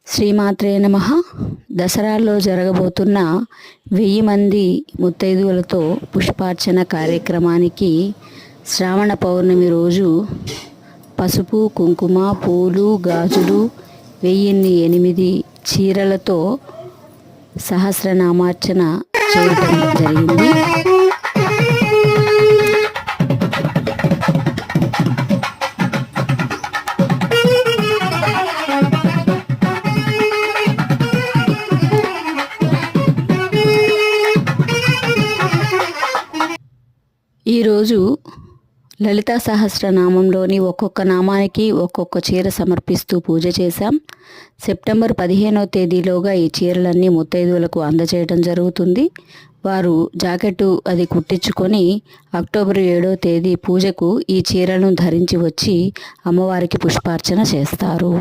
శ్రీమాత్రే నమః. దసరాలో జరగబోతున్న 1000 మంది ముత్తైదువులతో పుష్పార్చన కార్యక్రమానికి శ్రావణ పౌర్ణమి రోజు పసుపు, కుంకుమ, పూలు, గాజులు, 1008 చీరలతో సహస్రనామార్చన చేయటం జరిగింది. ఈరోజు లలితా సహస్రనామంలోని ఒక్కొక్క నామానికి ఒక్కొక్క చీర సమర్పిస్తూ పూజ చేశాం. సెప్టెంబర్ 15వ తేదీలోగా ఈ చీరలన్నీ ముత్తైదువులకు అందజేయడం జరుగుతుంది. వారు జాకెట్టు అది కుట్టించుకొని అక్టోబర్ 7వ తేదీ పూజకు ఈ చీరలను ధరించి వచ్చి అమ్మవారికి పుష్పార్చన చేస్తారు.